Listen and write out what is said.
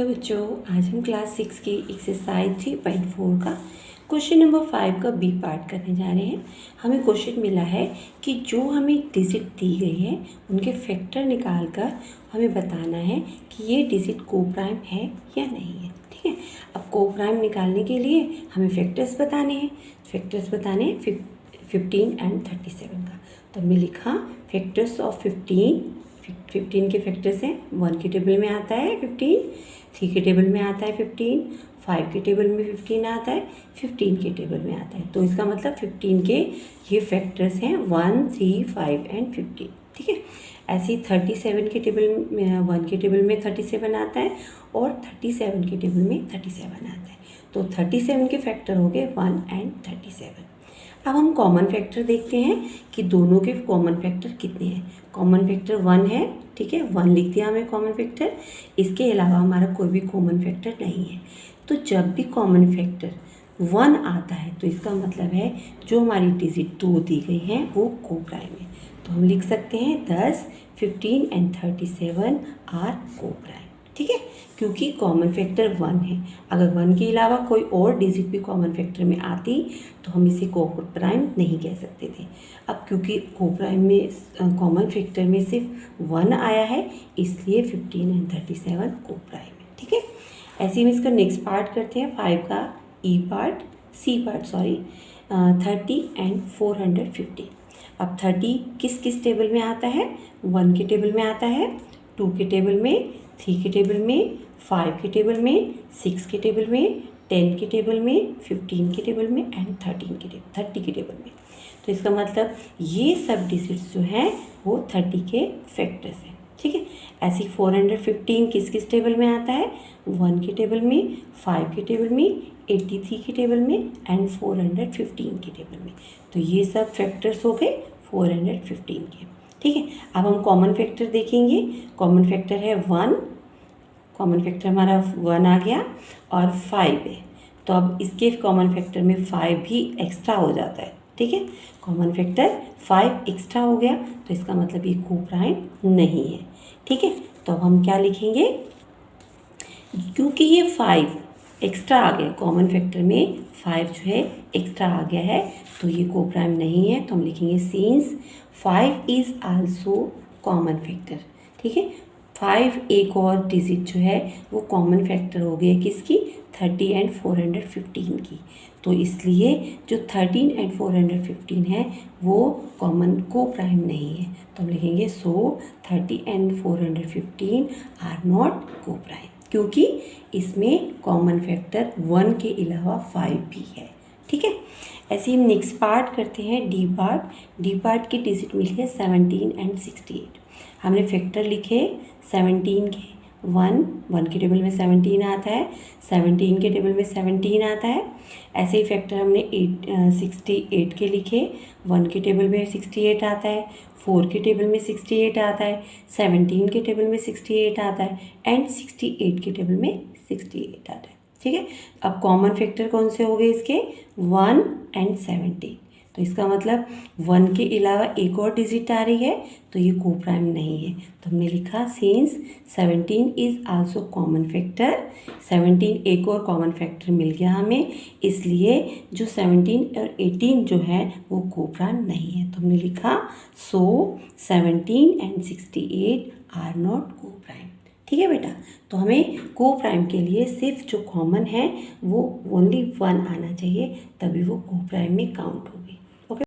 Hello बच्चों, आज हम क्लास 6 की एक्सरसाइज 3.4 का क्वेश्चन नंबर 5 का बी पार्ट करने जा रहे हैं। हमें क्वेश्चन मिला है कि जो हमें डिजिट दी गई है उनके फैक्टर निकाल कर हमें बताना है कि ये डिजिट को प्राइम है या नहीं है। ठीक है, अब को प्राइम निकालने के लिए हमें फैक्टर्स बताने हैं। फैक्टर्स बताने हैं 15 एंड 37 का। तो हमने लिखा फैक्टर्स ऑफ 15 के फैक्टर्स हैं। 1 के टेबल में आता है 15, 3 के टेबल में आता है 15, 5 के टेबल में 15 आता है, 15 के टेबल में आता है। तो इसका मतलब 15 के ये फैक्टर्स हैं 1, 3, 5 एंड 15। ठीक है, ऐसे ही 37 के टेबल में 1 के टेबल में 37 आता है और 37 के टेबल में 37 आता है। तो 37 के फैक्टर हो गए 1 एंड 37। अब हम कॉमन फैक्टर देखते हैं कि दोनों के कॉमन फैक्टर कितने हैं। कॉमन फैक्टर 1 है। ठीक है, 1 लिख दिया हमें कॉमन फैक्टर। इसके अलावा हमारा कोई भी कॉमन फैक्टर नहीं है। तो जब भी कॉमन फैक्टर 1 आता है तो इसका मतलब है जो हमारी डिजिट 2 दी गई है वो को प्राइम है। तो हम लिख सकते हैं 10, 15 एंड 37 आर को प्राइम। ठीक है, क्योंकि कॉमन फैक्टर 1 है। अगर 1 के अलावा कोई और डिजिट भी कॉमन फैक्टर में आती तो हम इसे को प्राइम नहीं कह सकते थे। अब क्योंकि को प्राइम में कॉमन फैक्टर में सिर्फ 1 आया है इसलिए 15 एंड 37 को प्राइम है। ठीक है, ऐसे ही हम इसका नेक्स्ट पार्ट करते हैं 5 का सी पार्ट 30 एंड 450। अब 30 किस किस टेबल में आता है? 1 के टेबल में आता है, 2 के टेबल में, 3 के टेबल में, 5 के टेबल में, 6 के टेबल में, 10 के टेबल में, 15 के टेबल में एंड 30 के टेबल में। तो इसका मतलब ये सब डिजिट्स जो हैं वो 30 के फैक्टर्स हैं। ठीक है, ऐसे 415 किस किस टेबल में आता है? 1 के टेबल में, 5 के टेबल में, 83 के टेबल में एंड 415 के टेबल में। तो ये सब फैक्टर्स हो गए 415 के। ठीक है, अब हम कॉमन फैक्टर देखेंगे। कॉमन फैक्टर है 1, कॉमन फैक्टर हमारा 1 आ गया और 5 है। तो अब इसके कॉमन फैक्टर में 5 भी एक्स्ट्रा हो जाता है। ठीक है, कॉमन फैक्टर 5 एक्स्ट्रा हो गया तो इसका मतलब ये को प्राइम नहीं है। ठीक है, तो अब हम क्या लिखेंगे? क्योंकि ये 5 एक्स्ट्रा आ गया, कॉमन फैक्टर में 5 जो है एक्स्ट्रा आ गया है तो ये को प्राइम नहीं है। तो हम लिखेंगे since 5 is also common factor. ठीक है, 5 एक और डिजिट जो है वो कॉमन फैक्टर हो गया किसकी? 30 एंड 415 की। तो इसलिए जो 13 एंड 415 है वो कॉमन को प्राइम नहीं है। तो हम लिखेंगे सो 30 एंड 415 आर नॉट को प्राइम, क्योंकि इसमें कॉमन फैक्टर 1 के अलावा 5 भी है। ठीक है, ऐसे ही हम नेक्स्ट पार्ट करते हैं डी पार्ट की डिजिट मिली है 17 एंड 68। हमने फैक्टर लिखे 17 के 1 के टेबल में 17 आता है, 17 के टेबल में 17 आता है। ऐसे ही फैक्टर हमने 68 के लिखे, 1 के टेबल में 68 आता है, 4 के टेबल में 68 आता है, 17 के टेबल में 68 आता है एंड 68 के टेबल में 68 आता है। ठीक है, अब कॉमन फैक्टर कौन से हो गए इसके? 1 एंड 17। तो इसका मतलब 1 के अलावा एक और डिजिट आ रही है तो ये को प्राइम नहीं है। तो हमने लिखा since 17 is also common factor. 17 एक और कॉमन फैक्टर मिल गया हमें, इसलिए जो 17 और 18 जो है वो को प्राइम नहीं है। तो हमने लिखा सो 17 एंड 68 आर नॉट को प्राइम। ठीक है बेटा, तो हमें को प्राइम के लिए सिर्फ जो कॉमन है वो ओनली 1 आना चाहिए, तभी वो को प्राइम में काउंट होगी।